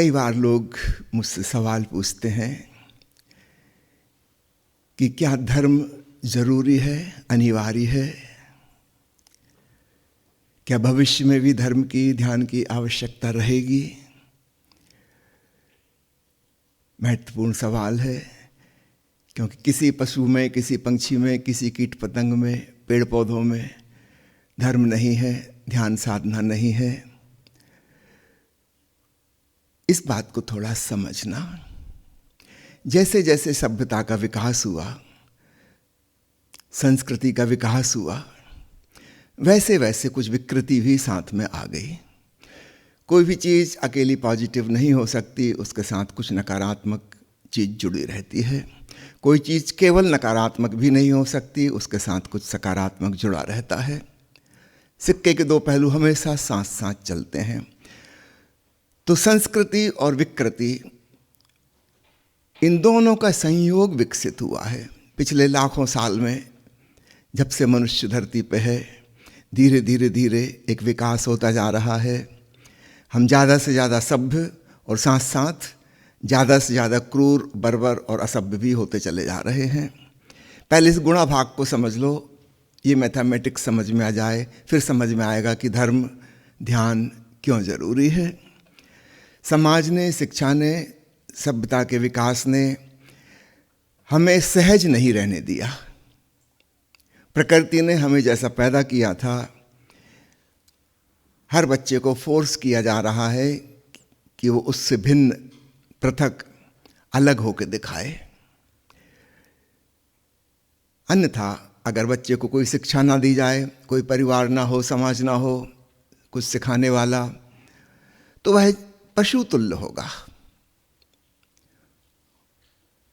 कई बार लोग मुझसे सवाल पूछते हैं कि क्या धर्म जरूरी है, अनिवार्य है? क्या भविष्य में भी धर्म की, ध्यान की आवश्यकता रहेगी? महत्वपूर्ण सवाल है, क्योंकि किसी पशु में, किसी पंछी में, किसी कीट पतंग में, पेड़ पौधों में धर्म नहीं है, ध्यान साधना नहीं है। इस बात को थोड़ा समझना। जैसे जैसे सभ्यता का विकास हुआ, संस्कृति का विकास हुआ, वैसे वैसे कुछ विकृति भी साथ में आ गई। कोई भी चीज़ अकेली पॉजिटिव नहीं हो सकती, उसके साथ कुछ नकारात्मक चीज़ जुड़ी रहती है। कोई चीज़ केवल नकारात्मक भी नहीं हो सकती, उसके साथ कुछ सकारात्मक जुड़ा रहता है। सिक्के के दो पहलू हमेशा साथ साथ चलते हैं। तो संस्कृति और विकृति, इन दोनों का संयोग विकसित हुआ है पिछले लाखों साल में। जब से मनुष्य धरती पे है, धीरे धीरे धीरे एक विकास होता जा रहा है। हम ज़्यादा से ज़्यादा सभ्य और साथ साथ ज़्यादा से ज़्यादा क्रूर, बर्बर और असभ्य भी होते चले जा रहे हैं। पहले इस गुणा भाग को समझ लो, ये मैथमेटिक्स समझ में आ जाए, फिर समझ में आएगा कि धर्म, ध्यान क्यों ज़रूरी है। समाज ने, शिक्षा ने, सभ्यता के विकास ने हमें सहज नहीं रहने दिया। प्रकृति ने हमें जैसा पैदा किया था, हर बच्चे को फोर्स किया जा रहा है कि वो उससे भिन्न, पृथक, अलग होकर दिखाए। अन्यथा अगर बच्चे को कोई शिक्षा ना दी जाए, कोई परिवार ना हो, समाज ना हो कुछ सिखाने वाला, तो वह पशु तुल्य होगा।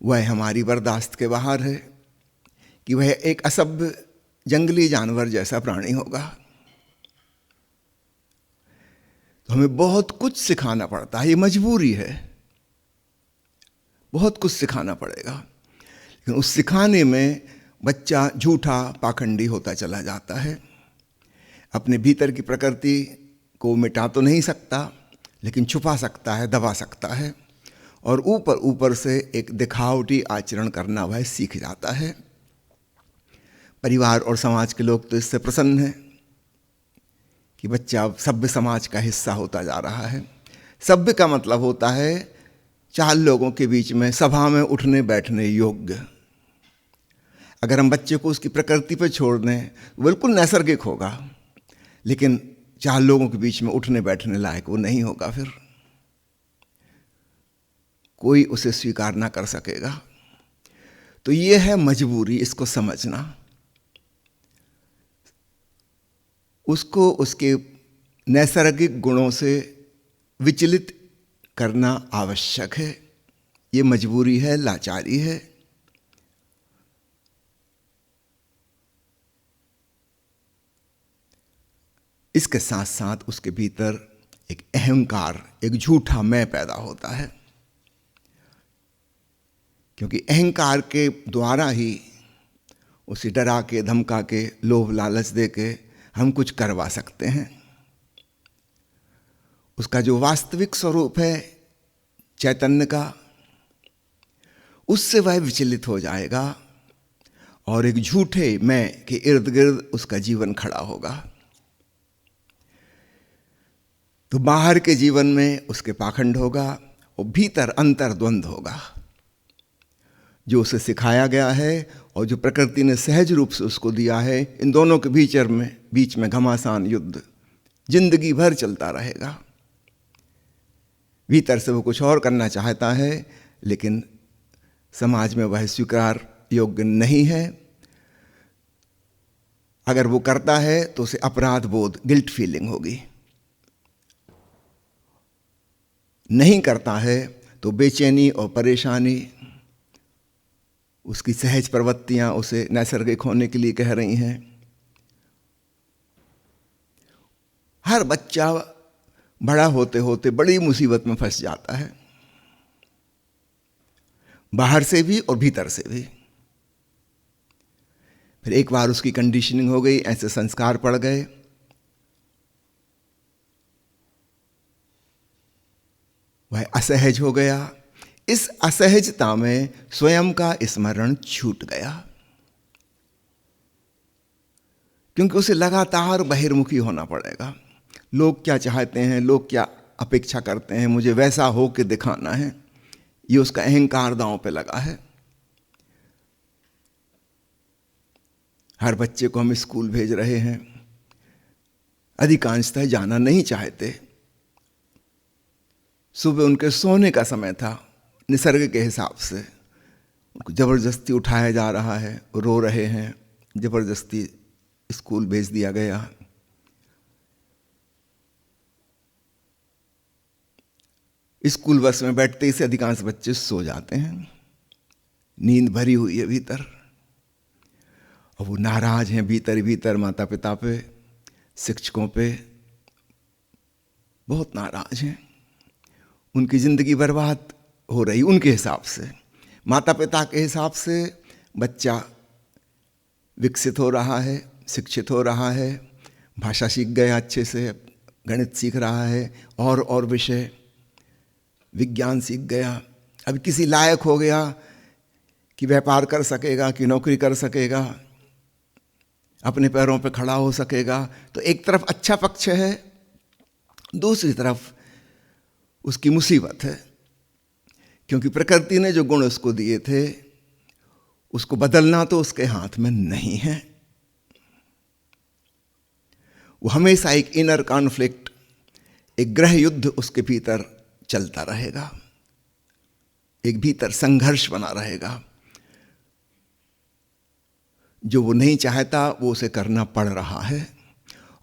वह हमारी बर्दाश्त के बाहर है कि वह एक असभ्य, जंगली जानवर जैसा प्राणी होगा। तो हमें बहुत कुछ सिखाना पड़ता है, ये मजबूरी है। बहुत कुछ सिखाना पड़ेगा, लेकिन उस सिखाने में बच्चा झूठा, पाखंडी होता चला जाता है। अपने भीतर की प्रकृति को मिटा तो नहीं सकता, लेकिन छुपा सकता है, दबा सकता है, और ऊपर ऊपर से एक दिखावटी आचरण करना वह सीख जाता है। परिवार और समाज के लोग तो इससे प्रसन्न हैं कि बच्चा अब सभ्य समाज का हिस्सा होता जा रहा है। सभ्य का मतलब होता है 4 लोगों के बीच में सभा में उठने बैठने योग्य। अगर हम बच्चे को उसकी प्रकृति पर छोड़ दें, बिल्कुल नैसर्गिक होगा, लेकिन 4 लोगों के बीच में उठने बैठने लायक वो नहीं होगा। फिर कोई उसे स्वीकार ना कर सकेगा। तो ये है मजबूरी, इसको समझना। उसको उसके नैसर्गिक गुणों से विचलित करना आवश्यक है। ये मजबूरी है, लाचारी है। इसके साथ साथ उसके भीतर एक अहंकार, एक झूठा मैं पैदा होता है, क्योंकि अहंकार के द्वारा ही उसे डरा के, धमका के, लोभ लालच दे के हम कुछ करवा सकते हैं। उसका जो वास्तविक स्वरूप है चैतन्य का, उससे वह विचलित हो जाएगा और एक झूठे मैं के इर्द गिर्द उसका जीवन खड़ा होगा। तो बाहर के जीवन में उसके पाखंड होगा और भीतर अंतर द्वंद्व होगा। जो उसे सिखाया गया है और जो प्रकृति ने सहज रूप से उसको दिया है, इन दोनों के बीच में घमासान युद्ध जिंदगी भर चलता रहेगा। भीतर से वो कुछ और करना चाहता है, लेकिन समाज में वह स्वीकार योग्य नहीं है। अगर वो करता है तो उसे अपराध बोध, गिल्ट फीलिंग होगी। नहीं करता है तो बेचैनी और परेशानी, उसकी सहज प्रवृत्तियां उसे नैसर्गिक होने के लिए कह रही हैं। हर बच्चा बड़ा होते होते बड़ी मुसीबत में फंस जाता है, बाहर से भी और भीतर से भी। फिर एक बार उसकी कंडीशनिंग हो गई, ऐसे संस्कार पड़ गए, वह असहज हो गया। इस असहजता में स्वयं का स्मरण छूट गया, क्योंकि उसे लगातार बहिर्मुखी होना पड़ेगा। लोग क्या चाहते हैं, लोग क्या अपेक्षा करते हैं, मुझे वैसा हो के दिखाना है, ये उसका अहंकार दांव पे लगा है। हर बच्चे को हम स्कूल भेज रहे हैं, अधिकांशतः जाना नहीं चाहते। सुबह उनके सोने का समय था, निसर्ग के हिसाब से उनको जबरदस्ती उठाया जा रहा है, रो रहे हैं, जबरदस्ती स्कूल भेज दिया गया। स्कूल बस में बैठते ही से अधिकांश बच्चे सो जाते हैं, नींद भरी हुई है भीतर, और वो नाराज हैं भीतर भीतर माता पिता पे, शिक्षकों पे, बहुत नाराज हैं। उनकी जिंदगी बर्बाद हो रही उनके हिसाब से। माता पिता के हिसाब से बच्चा विकसित हो रहा है, शिक्षित हो रहा है, भाषा सीख गया अच्छे से, गणित सीख रहा है, और विषय, विज्ञान सीख गया, अब किसी लायक हो गया कि व्यापार कर सकेगा, कि नौकरी कर सकेगा, अपने पैरों पे खड़ा हो सकेगा। तो एक तरफ अच्छा पक्ष है, दूसरी तरफ उसकी मुसीबत है, क्योंकि प्रकृति ने जो गुण उसको दिए थे उसको बदलना तो उसके हाथ में नहीं है। वो हमेशा एक इनर कॉन्फ्लिक्ट, एक गृह युद्ध उसके भीतर चलता रहेगा, एक भीतर संघर्ष बना रहेगा। जो वो नहीं चाहता वो उसे करना पड़ रहा है,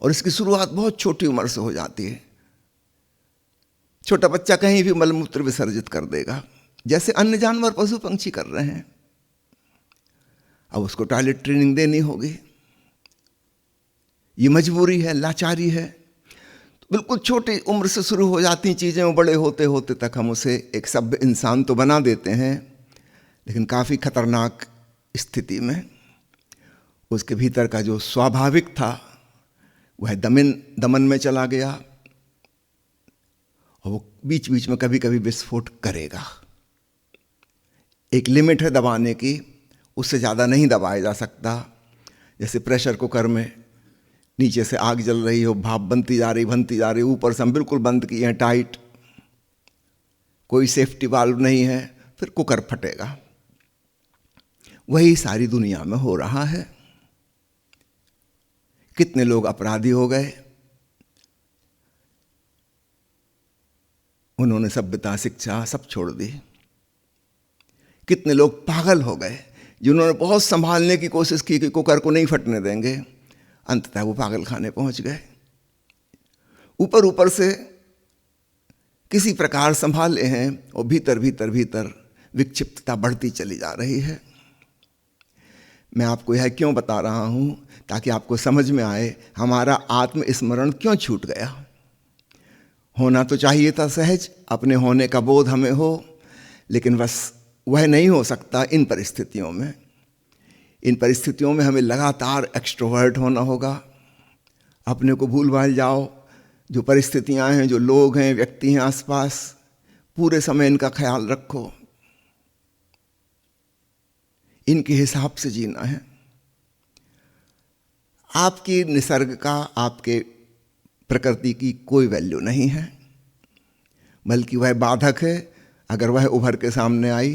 और इसकी शुरुआत बहुत छोटी उम्र से हो जाती है। छोटा बच्चा कहीं भी मलमूत्र विसर्जित कर देगा, जैसे अन्य जानवर पशु पंछी कर रहे हैं। अब उसको टॉयलेट ट्रेनिंग देनी होगी, ये मजबूरी है, लाचारी है। तो बिल्कुल छोटी उम्र से शुरू हो जाती चीज़ें, वो बड़े होते होते तक हम उसे एक सभ्य इंसान तो बना देते हैं, लेकिन काफ़ी खतरनाक स्थिति में उसके भीतर का जो स्वाभाविक था वह दमन में चला गया, और वो बीच बीच में कभी कभी विस्फोट करेगा। एक लिमिट है दबाने की, उससे ज़्यादा नहीं दबाया जा सकता। जैसे प्रेशर कुकर में नीचे से आग जल रही हो, भाप बनती जा रही, ऊपर से हम बिल्कुल बंद किए हैं टाइट, कोई सेफ्टी वाल्व नहीं है, फिर कुकर फटेगा। वही सारी दुनिया में हो रहा है। कितने लोग अपराधी हो गए, उन्होंने सभ्यता, शिक्षा सब छोड़ दी। कितने लोग पागल हो गए, जिन्होंने बहुत संभालने की कोशिश की कि कुकर को नहीं फटने देंगे, अंततः वो पागल खाने पहुंच गए। ऊपर ऊपर से किसी प्रकार संभाले हैं, और भीतर भीतर भीतर विक्षिप्तता बढ़ती चली जा रही है। मैं आपको यह क्यों बता रहा हूं, ताकि आपको समझ में आए हमारा आत्मस्मरण क्यों छूट गया। होना तो चाहिए था सहज, अपने होने का बोध हमें हो, लेकिन बस वह नहीं हो सकता इन परिस्थितियों में। इन परिस्थितियों में हमें लगातार एक्सट्रोवर्ट होना होगा। अपने को भूल भाल जाओ, जो परिस्थितियां हैं, जो लोग हैं, व्यक्ति हैं आसपास, पूरे समय इनका ख्याल रखो, इनके हिसाब से जीना है। आपकी निसर्ग का, आपके प्रकृति की कोई वैल्यू नहीं है, बल्कि वह बाधक है। अगर वह उभर के सामने आई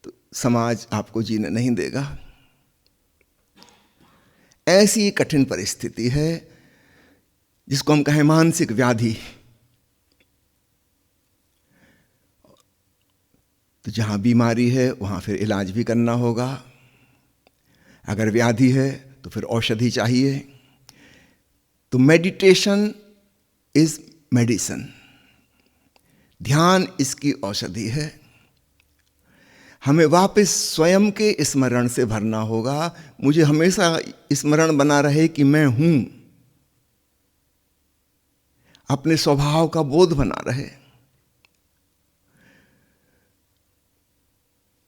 तो समाज आपको जीने नहीं देगा। ऐसी कठिन परिस्थिति है जिसको हम कहें मानसिक व्याधि। तो जहां बीमारी है वहां फिर इलाज भी करना होगा। अगर व्याधि है तो फिर औषधि चाहिए। तो मेडिटेशन इज मेडिसिन, ध्यान इसकी औषधि है। हमें वापस स्वयं के स्मरण से भरना होगा। मुझे हमेशा स्मरण बना रहे कि मैं हूं, अपने स्वभाव का बोध बना रहे।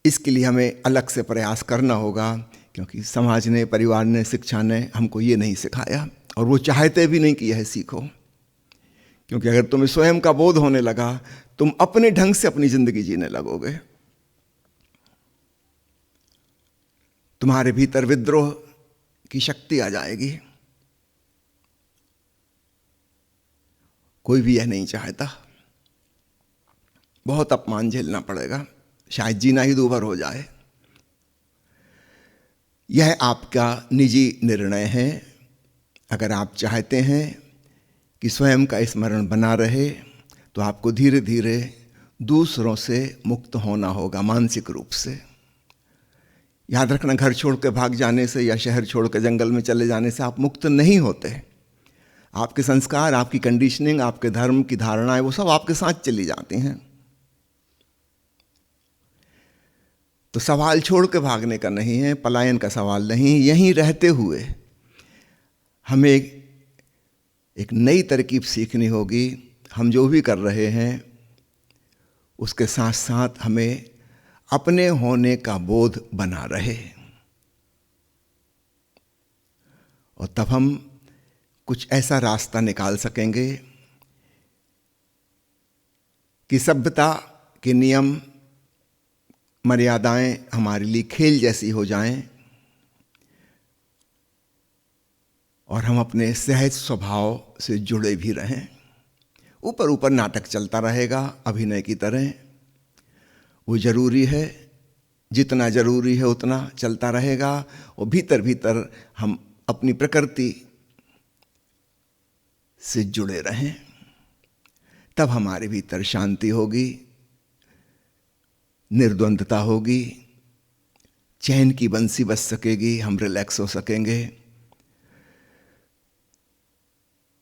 इसके लिए हमें अलग से प्रयास करना होगा, क्योंकि समाज ने, परिवार ने, शिक्षा ने हमको ये नहीं सिखाया, और वो चाहते भी नहीं कि यह सीखो। क्योंकि अगर तुम्हें स्वयं का बोध होने लगा तुम अपने ढंग से अपनी जिंदगी जीने लगोगे। तुम्हारे भीतर विद्रोह की शक्ति आ जाएगी। कोई भी यह नहीं चाहता। बहुत अपमान झेलना पड़ेगा, शायद जीना ही दूभर हो जाए। यह आपका निजी निर्णय है। अगर आप चाहते हैं कि स्वयं का स्मरण बना रहे तो आपको धीरे धीरे दूसरों से मुक्त होना होगा, मानसिक रूप से। याद रखना, घर छोड़ के भाग जाने से या शहर छोड़ के जंगल में चले जाने से आप मुक्त नहीं होते। आपके संस्कार, आपकी कंडीशनिंग, आपके धर्म की धारणाएं, वो सब आपके साथ चली जाती हैं। तो सवाल छोड़ के भागने का नहीं है, पलायन का सवाल नहीं। यहीं रहते हुए हमें एक नई तरकीब सीखनी होगी। हम जो भी कर रहे हैं उसके साथ साथ हमें अपने होने का बोध बना रहे, और तब हम कुछ ऐसा रास्ता निकाल सकेंगे कि सभ्यता के नियम, मर्यादाएं हमारे लिए खेल जैसी हो जाएं और हम अपने सहज स्वभाव से जुड़े भी रहें। ऊपर ऊपर नाटक चलता रहेगा अभिनय की तरह, वो जरूरी है, जितना जरूरी है उतना चलता रहेगा, और भीतर भीतर हम अपनी प्रकृति से जुड़े रहें। तब हमारे भीतर शांति होगी, निर्द्वंद्वता होगी, चैन की बंसी बज सकेगी, हम रिलैक्स हो सकेंगे।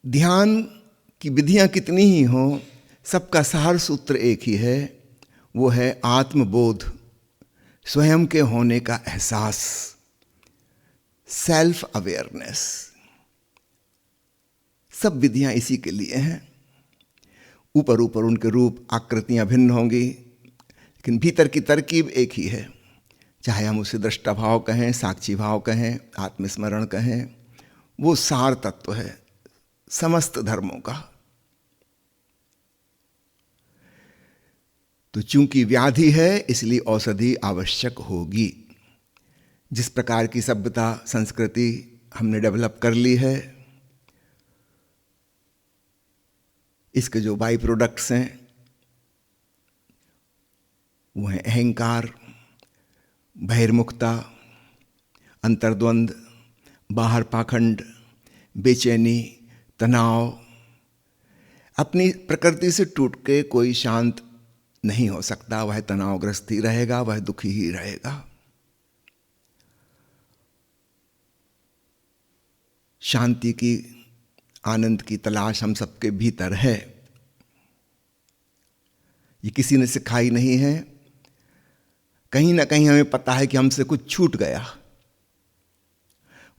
ध्यान की विधियां कितनी ही हों, सबका सार सूत्र एक ही है, वो है आत्मबोध, स्वयं के होने का एहसास, सेल्फ अवेयरनेस। सब विधियां इसी के लिए हैं। ऊपर ऊपर उनके रूप, आकृतियां भिन्न होंगी, लेकिन भीतर की तरकीब एक ही है। चाहे हम उसे दृष्टा भाव कहें, साक्षी भाव कहें, आत्मस्मरण कहें, वो सार तत्व है समस्त धर्मों का। तो चूंकि व्याधि है इसलिए औषधि आवश्यक होगी। जिस प्रकार की सभ्यता, संस्कृति हमने डेवलप कर ली है, इसके जो बाई प्रोडक्ट्स हैं वो हैं अहंकार, बहिर्मुखता, अंतर्द्वंद, बाहर पाखंड, बेचैनी, तनाव। अपनी प्रकृति से टूट के कोई शांत नहीं हो सकता, वह तनावग्रस्त ही रहेगा, वह दुखी ही रहेगा। शांति की, आनंद की तलाश हम सबके भीतर है। ये किसी ने सिखाई नहीं है, कहीं ना कहीं हमें पता है कि हमसे कुछ छूट गया।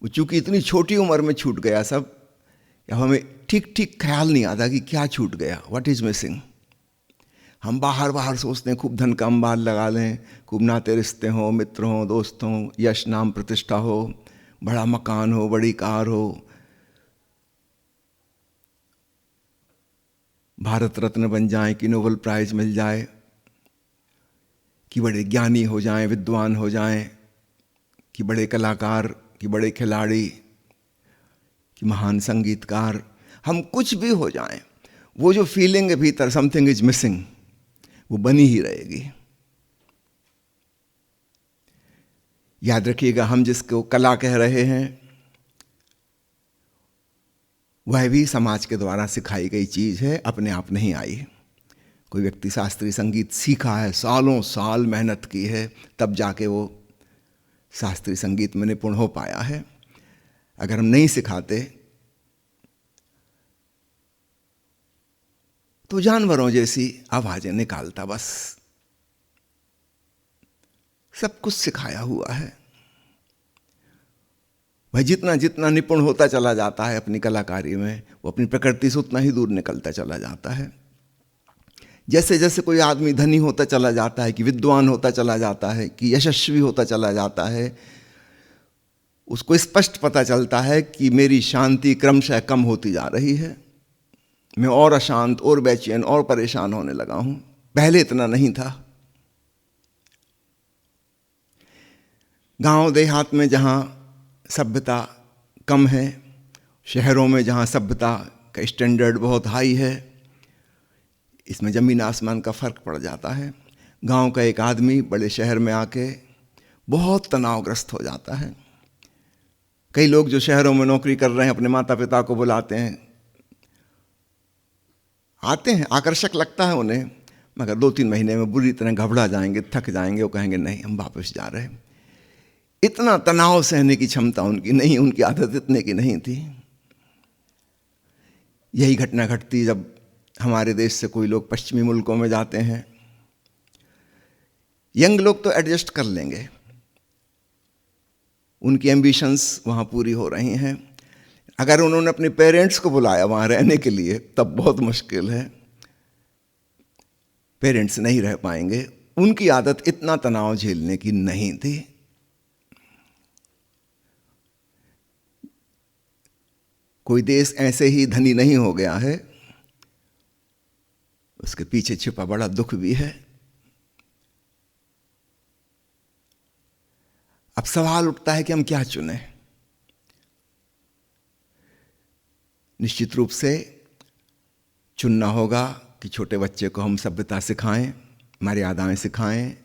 वो चूंकि इतनी छोटी उम्र में छूट गया सब, अब हमें ठीक ठीक ख्याल नहीं आता कि क्या छूट गया, व्हाट इज मिसिंग। हम बाहर बाहर सोचते हैं खूब धन का अंबार लगा लें, खूब नाते रिश्ते हों, मित्र हों, दोस्त हों, यश नाम प्रतिष्ठा हो, बड़ा मकान हो, बड़ी कार हो, भारत रत्न बन जाए, कि नोबेल प्राइज मिल जाए, कि बड़े ज्ञानी हो जाएं, विद्वान हो जाएं, कि बड़े कलाकार, कि बड़े खिलाड़ी, कि महान संगीतकार। हम कुछ भी हो जाएं, वो जो फीलिंग है भीतर, समथिंग इज मिसिंग, वो बनी ही रहेगी। याद रखिएगा, हम जिसको कला कह रहे हैं वह भी समाज के द्वारा सिखाई गई चीज है, अपने आप नहीं आई। कोई व्यक्ति शास्त्रीय संगीत सीखा है, सालों साल मेहनत की है, तब जाके वो शास्त्रीय संगीत में निपुण हो पाया है। अगर हम नहीं सिखाते तो जानवरों जैसी आवाजें निकालता, बस। सब कुछ सिखाया हुआ है। वह जितना जितना निपुण होता चला जाता है अपनी कलाकारी में, वो अपनी प्रकृति से उतना ही दूर निकलता चला जाता है। जैसे जैसे कोई आदमी धनी होता चला जाता है, कि विद्वान होता चला जाता है, कि यशस्वी होता चला जाता है, उसको स्पष्ट पता चलता है कि मेरी शांति क्रमशः कम होती जा रही है, मैं और अशांत, और बेचैन, और परेशान होने लगा हूं। पहले इतना नहीं था। गांव देहात में जहाँ सभ्यता कम है, शहरों में जहाँ सभ्यता का स्टैंडर्ड बहुत हाई है, इसमें ज़मीन आसमान का फ़र्क पड़ जाता है। गांव का एक आदमी बड़े शहर में आके बहुत तनावग्रस्त हो जाता है। कई लोग जो शहरों में नौकरी कर रहे हैं अपने माता पिता को बुलाते हैं, आते हैं, आकर्षक लगता है उन्हें, मगर 2-3 महीने में बुरी तरह घबरा जाएंगे, थक जाएंगे, वो कहेंगे नहीं हम वापस जा रहे हैं। इतना तनाव सहने की क्षमता उनकी नहीं, उनकी आदत इतने की नहीं थी। यही घटना घटती जब हमारे देश से कोई लोग पश्चिमी मुल्कों में जाते हैं। यंग लोग तो एडजस्ट कर लेंगे, उनकी एम्बिशंस वहाँ पूरी हो रही हैं। अगर उन्होंने अपने पेरेंट्स को बुलाया वहाँ रहने के लिए तब बहुत मुश्किल है, पेरेंट्स नहीं रह पाएंगे। उनकी आदत इतना तनाव झेलने की नहीं थी। कोई देश ऐसे ही धनी नहीं हो गया है, उसके पीछे छिपा बड़ा दुख भी है। अब सवाल उठता है कि हम क्या चुनें। निश्चित रूप से चुनना होगा कि छोटे बच्चे को हम सभ्यता सिखाएं, मर्यादाएं सिखाएं,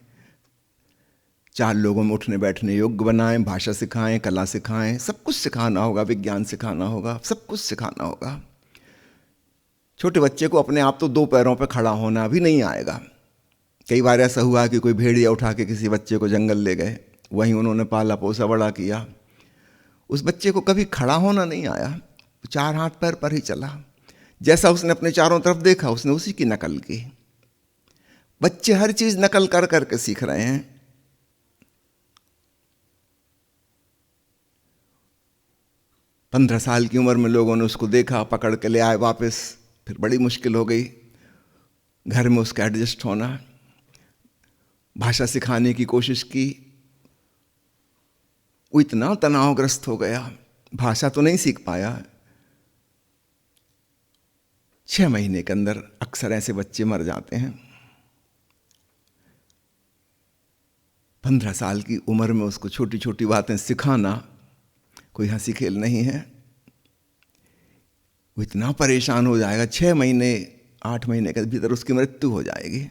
4 लोगों में उठने बैठने योग्य बनाएं, भाषा सिखाएं, कला सिखाएं, सब कुछ सिखाना होगा, विज्ञान सिखाना होगा, सब कुछ सिखाना होगा। छोटे बच्चे को अपने आप तो 2 पैरों पर खड़ा होना भी नहीं आएगा। कई बार ऐसा हुआ कि कोई भेड़िया उठा के किसी बच्चे को जंगल ले गए, वहीं उन्होंने पाला पोसा बड़ा किया, उस बच्चे को कभी खड़ा होना नहीं आया, 4 हाथ पैर पर ही चला। जैसा उसने अपने चारों तरफ देखा उसने उसी की नकल की। बच्चे हर चीज नकल कर करके सीख रहे हैं। पंद्रह साल की उम्र में लोगों ने उसको देखा, पकड़ के ले आए वापस, फिर बड़ी मुश्किल हो गई घर में उसका एडजस्ट होना। भाषा सिखाने की कोशिश की, वो इतना तनावग्रस्त हो गया, भाषा तो नहीं सीख पाया। 6 महीने के अंदर अक्सर ऐसे बच्चे मर जाते हैं। 15 साल की उम्र में उसको छोटी छोटी बातें सिखाना कोई हंसी खेल नहीं है। वो इतना परेशान हो जाएगा, 6 महीने 8 महीने के भीतर उसकी मृत्यु हो जाएगी।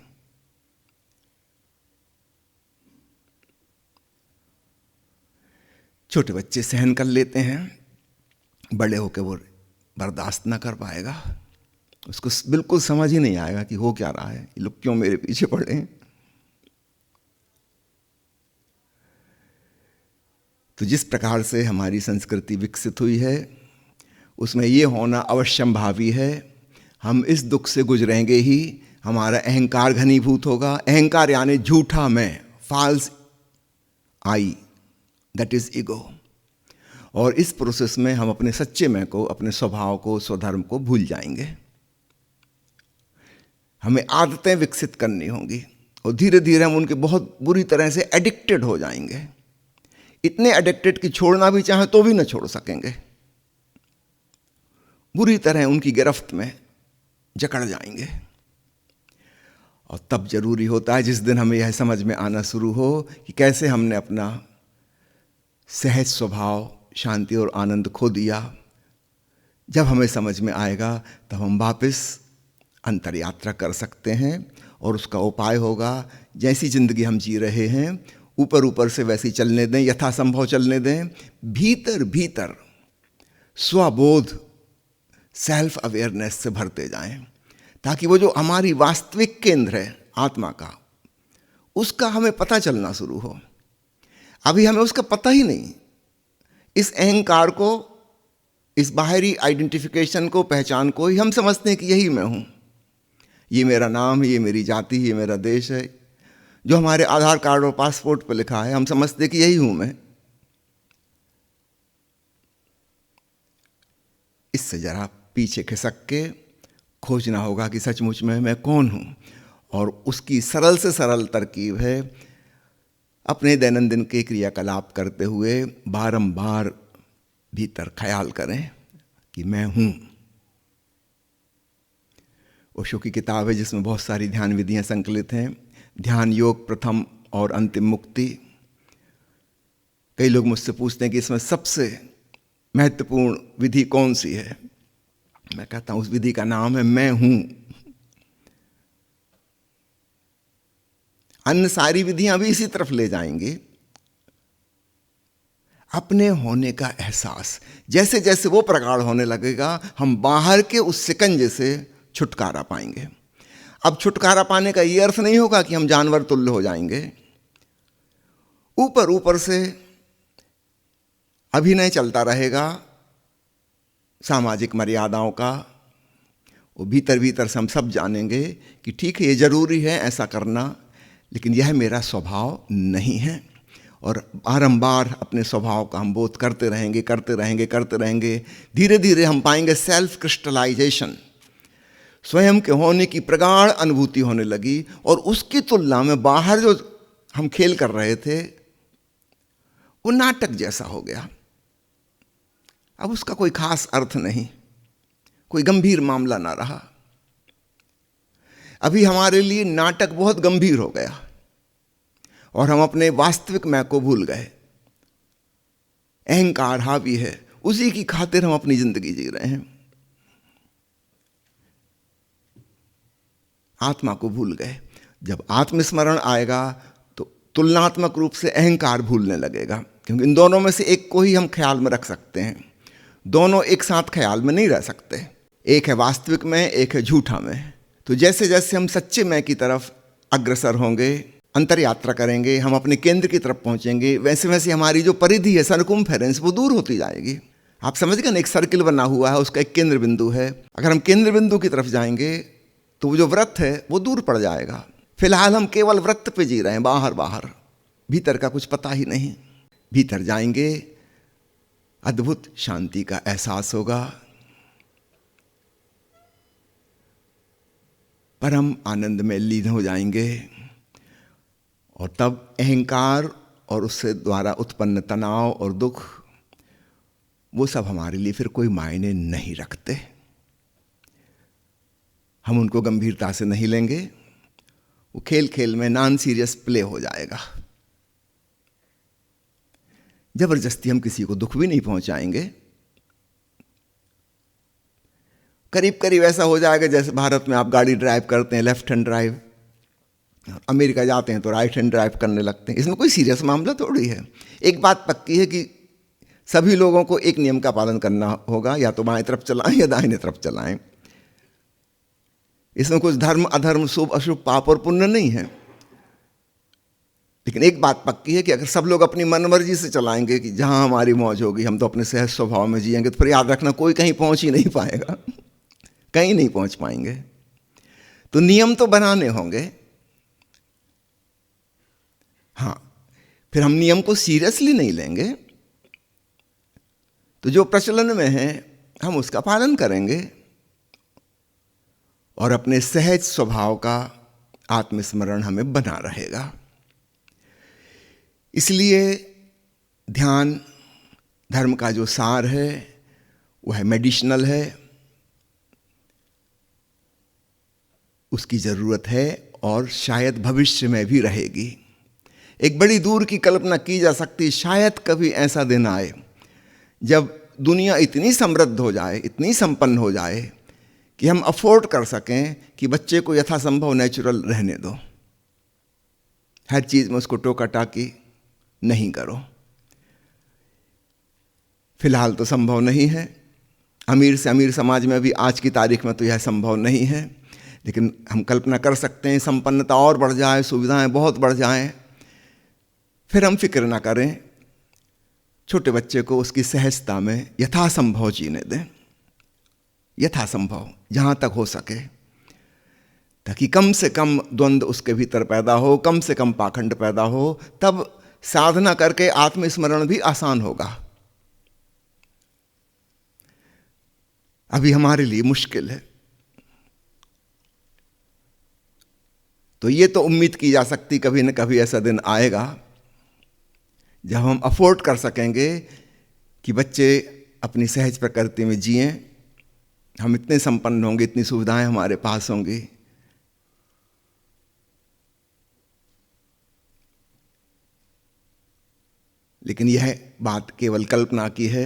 छोटे बच्चे सहन कर लेते हैं, बड़े होकर वो बर्दाश्त ना कर पाएगा, उसको बिल्कुल समझ ही नहीं आएगा कि हो क्या रहा है, ये लोग क्यों मेरे पीछे पड़े हैं। तो जिस प्रकार से हमारी संस्कृति विकसित हुई है उसमें ये होना अवश्यंभावी है। हम इस दुख से गुजरेंगे ही, हमारा अहंकार घनीभूत होगा। अहंकार यानी झूठा मैं, false I, that is ego. और इस प्रोसेस में हम अपने सच्चे मैं को, अपने स्वभाव को, स्वधर्म को भूल जाएंगे। हमें आदतें विकसित करनी होंगी और धीरे धीरे हम उनके बहुत बुरी तरह से एडिक्टेड हो जाएंगे। इतने एडिक्टेड कि छोड़ना भी चाहें तो भी न छोड़ सकेंगे, बुरी तरह उनकी गिरफ्त में जकड़ जाएंगे। और तब जरूरी होता है जिस दिन हमें यह समझ में आना शुरू हो कि कैसे हमने अपना सहज स्वभाव, शांति और आनंद खो दिया। जब हमें समझ में आएगा तब हम वापस अंतर यात्रा कर सकते हैं। और उसका उपाय होगा, जैसी जिंदगी हम जी रहे हैं ऊपर ऊपर से वैसी चलने दें, यथासंभव चलने दें। भीतर भीतर स्वबोध, सेल्फ अवेयरनेस से भरते जाएं, ताकि वो जो हमारी वास्तविक केंद्र है आत्मा का, उसका हमें पता चलना शुरू हो। अभी हमें उसका पता ही नहीं। इस अहंकार को, इस बाहरी आइडेंटिफिकेशन को, पहचान को ही हम समझते हैं कि यही मैं हूं, ये मेरा नाम है, ये मेरी जाति, ये मेरा देश है। जो हमारे आधार कार्ड और पासपोर्ट पर लिखा है हम समझते हैं कि यही हूं मैं। इससे जरा पीछे खिसक के खोजना होगा कि सचमुच में मैं कौन हूं। और उसकी सरल से सरल तरकीब है, अपने दैनंदिन के क्रियाकलाप करते हुए बारंबार भीतर ख्याल करें कि मैं हूं। ओशो की किताब है जिसमें बहुत सारी ध्यान विधियां संकलित हैं। ध्यान योग प्रथम और अंतिम मुक्ति। कई लोग मुझसे पूछते हैं कि इसमें सबसे महत्वपूर्ण विधि कौन सी है। मैं कहता हूं उस विधि का नाम है मैं हूं। अन्य सारी विधियां भी इसी तरफ ले जाएंगी। अपने होने का एहसास जैसे जैसे वो प्रगाढ़ होने लगेगा, हम बाहर के उस शिकंजे से छुटकारा पाएंगे। अब छुटकारा पाने का ये अर्थ नहीं होगा कि हम जानवर तुल्य हो जाएंगे। ऊपर ऊपर से अभिनय चलता रहेगा सामाजिक मर्यादाओं का। वो भीतर भीतर से हम सब जानेंगे कि ठीक है, ये जरूरी है ऐसा करना, लेकिन यह मेरा स्वभाव नहीं है। और बारंबार अपने स्वभाव का हम बोध करते रहेंगे, करते रहेंगे, करते रहेंगे। धीरे धीरे हम पाएंगे सेल्फ क्रिस्टलाइजेशन, स्वयं के होने की प्रगाढ़ अनुभूति होने लगी। और उसकी तुलना में बाहर जो हम खेल कर रहे थे वो नाटक जैसा हो गया। अब उसका कोई खास अर्थ नहीं, कोई गंभीर मामला ना रहा। अभी हमारे लिए नाटक बहुत गंभीर हो गया और हम अपने वास्तविक मैं को भूल गए। अहंकार हावी है, उसी की खातिर हम अपनी जिंदगी जी रहे हैं। आत्मा को भूल गए। जब आत्मस्मरण आएगा तो तुलनात्मक रूप से अहंकार भूलने लगेगा, क्योंकि इन दोनों में से एक को ही हम ख्याल में रख सकते हैं। दोनों एक साथ ख्याल में नहीं रह सकते। एक है वास्तविक में, एक है झूठा में। तो जैसे जैसे हम सच्चे मैं की तरफ अग्रसर होंगे, अंतर यात्रा करेंगे, हम अपने केंद्र की तरफ पहुंचेंगे, वैसे वैसे हमारी जो परिधि है, सरकमफेरेंस, वो दूर होती जाएगी। आप समझ गए ना, एक सर्किल बना हुआ है, उसका एक केंद्र बिंदु है। अगर हम केंद्र बिंदु की तरफ जाएंगे तो वो जो वृत्त है वो दूर पड़ जाएगा। फिलहाल हम केवल वृत्त पे जी रहे हैं, बाहर बाहर, भीतर का कुछ पता ही नहीं। भीतर जाएंगे, अद्भुत शांति का एहसास होगा, परम आनंद में लीन हो जाएंगे। और तब अहंकार और उससे द्वारा उत्पन्न तनाव और दुख, वो सब हमारे लिए फिर कोई मायने नहीं रखते। हम उनको गंभीरता से नहीं लेंगे। वो खेल खेल में नॉन सीरियस प्ले हो जाएगा। जबरदस्ती हम किसी को दुख भी नहीं पहुंचाएंगे। करीब करीब ऐसा हो जाएगा जैसे भारत में आप गाड़ी ड्राइव करते हैं, लेफ्ट हैंड ड्राइव, अमेरिका जाते हैं तो राइट हैंड ड्राइव करने लगते हैं। इसमें कोई सीरियस मामला थोड़ी है। एक बात पक्की है कि सभी लोगों को एक नियम का पालन करना होगा, या तो बाएं तरफ चलाएं या दाहिने तरफ चलाएं। इसमें कुछ धर्म अधर्म, शुभ अशुभ, पाप और पुण्य नहीं है। लेकिन एक बात पक्की है कि अगर सब लोग अपनी मनमर्जी से चलाएंगे कि जहां हमारी मौज होगी, हम तो अपने सहज स्वभाव में जिएंगे, तो फिर याद रखना कोई कहीं पहुंच ही नहीं पाएगा, कहीं नहीं पहुंच पाएंगे। तो नियम तो बनाने होंगे। हाँ, फिर हम नियम को सीरियसली नहीं लेंगे, तो जो प्रचलन में है हम उसका पालन करेंगे और अपने सहज स्वभाव का आत्मस्मरण हमें बना रहेगा। इसलिए ध्यान धर्म का जो सार है वह मेडिसिनल है, उसकी ज़रूरत है और शायद भविष्य में भी रहेगी। एक बड़ी दूर की कल्पना की जा सकती, शायद कभी ऐसा दिन आए जब दुनिया इतनी समृद्ध हो जाए, इतनी संपन्न हो जाए कि हम अफोर्ड कर सकें कि बच्चे को यथासंभव नेचुरल रहने दो, हर चीज़ में उसको टोका टाकी नहीं करो। फिलहाल तो संभव नहीं है। अमीर से अमीर समाज में भी आज की तारीख में तो यह संभव नहीं है। लेकिन हम कल्पना कर सकते हैं संपन्नता और बढ़ जाए, सुविधाएं बहुत बढ़ जाएं, फिर हम फिक्र ना करें, छोटे बच्चे को उसकी सहजता में यथासंभव जीने दें, यथासंभव जहाँ तक हो सके, ताकि कम से कम द्वंद्व उसके भीतर पैदा हो, कम से कम पाखंड पैदा हो। तब साधना करके आत्मस्मरण भी आसान होगा। अभी हमारे लिए मुश्किल है। तो ये तो उम्मीद की जा सकती कभी न कभी ऐसा दिन आएगा जब हम अफोर्ड कर सकेंगे कि बच्चे अपनी सहज प्रकृति में जिएं, हम इतने संपन्न होंगे, इतनी सुविधाएं हमारे पास होंगी, लेकिन यह बात केवल कल्पना की है।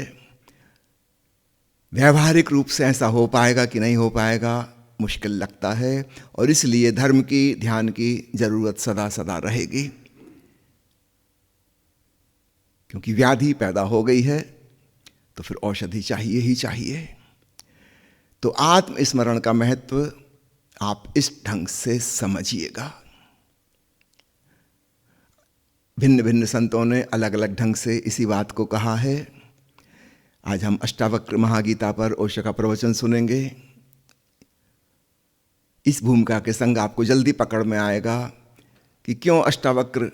व्यावहारिक रूप से ऐसा हो पाएगा कि नहीं हो पाएगा मुश्किल लगता है, और इसलिए धर्म की, ध्यान की जरूरत सदा सदा रहेगी। क्योंकि व्याधि पैदा हो गई है तो फिर औषधि चाहिए ही चाहिए। तो आत्मस्मरण का महत्व आप इस ढंग से समझिएगा। भिन्न भिन्न संतों ने अलग अलग ढंग से इसी बात को कहा है। आज हम अष्टावक्र महागीता पर ओशो का प्रवचन सुनेंगे। इस भूमिका के संग आपको जल्दी पकड़ में आएगा कि क्यों अष्टावक्र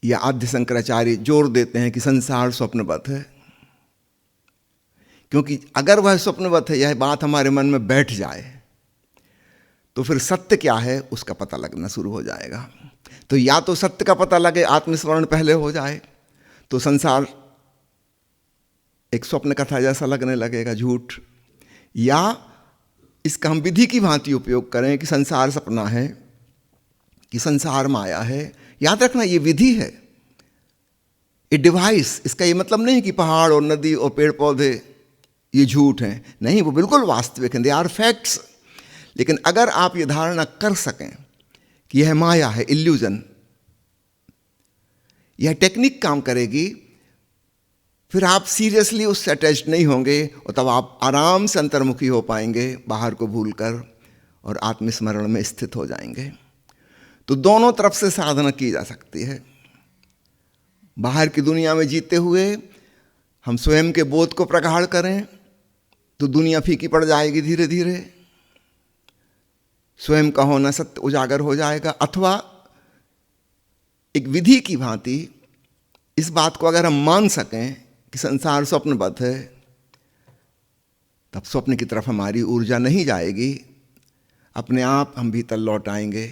या आद्य शंकराचार्य जोर देते हैं कि संसार स्वप्नवत है। क्योंकि अगर वह स्वप्नवत है, यह बात हमारे मन में बैठ जाए, तो फिर सत्य क्या है उसका पता लगना शुरू हो जाएगा। तो या तो सत्य का पता लगे, आत्मस्मरण पहले हो जाए, तो संसार एक स्वप्न कथा जैसा लगने लगेगा, झूठ। या इसका हम विधि की भांति उपयोग करें कि संसार सपना है, कि संसार माया है। याद रखना, ये विधि है, ये डिवाइस। इसका ये मतलब नहीं कि पहाड़ और नदी और पेड़ पौधे ये झूठ हैं, नहीं, वो बिल्कुल वास्तविक हैं, दे आर फैक्ट्स। लेकिन अगर आप ये धारणा कर सकें कि यह माया है, इल्यूजन, यह टेक्निक काम करेगी, फिर आप सीरियसली उससे अटैच नहीं होंगे, और तब आप आराम से अंतर्मुखी हो पाएंगे, बाहर को भूलकर, और आत्मस्मरण में स्थित हो जाएंगे। तो दोनों तरफ से साधना की जा सकती है। बाहर की दुनिया में जीते हुए हम स्वयं के बोध को प्रगाढ़ करें तो दुनिया फीकी पड़ जाएगी, धीरे धीरे स्वयं का होना सत्य उजागर हो जाएगा। अथवा एक विधि की भांति इस बात को अगर हम मान सकें कि संसार स्वप्नबद्ध है, तब स्वप्न की तरफ हमारी ऊर्जा नहीं जाएगी, अपने आप हम भीतर लौट आएंगे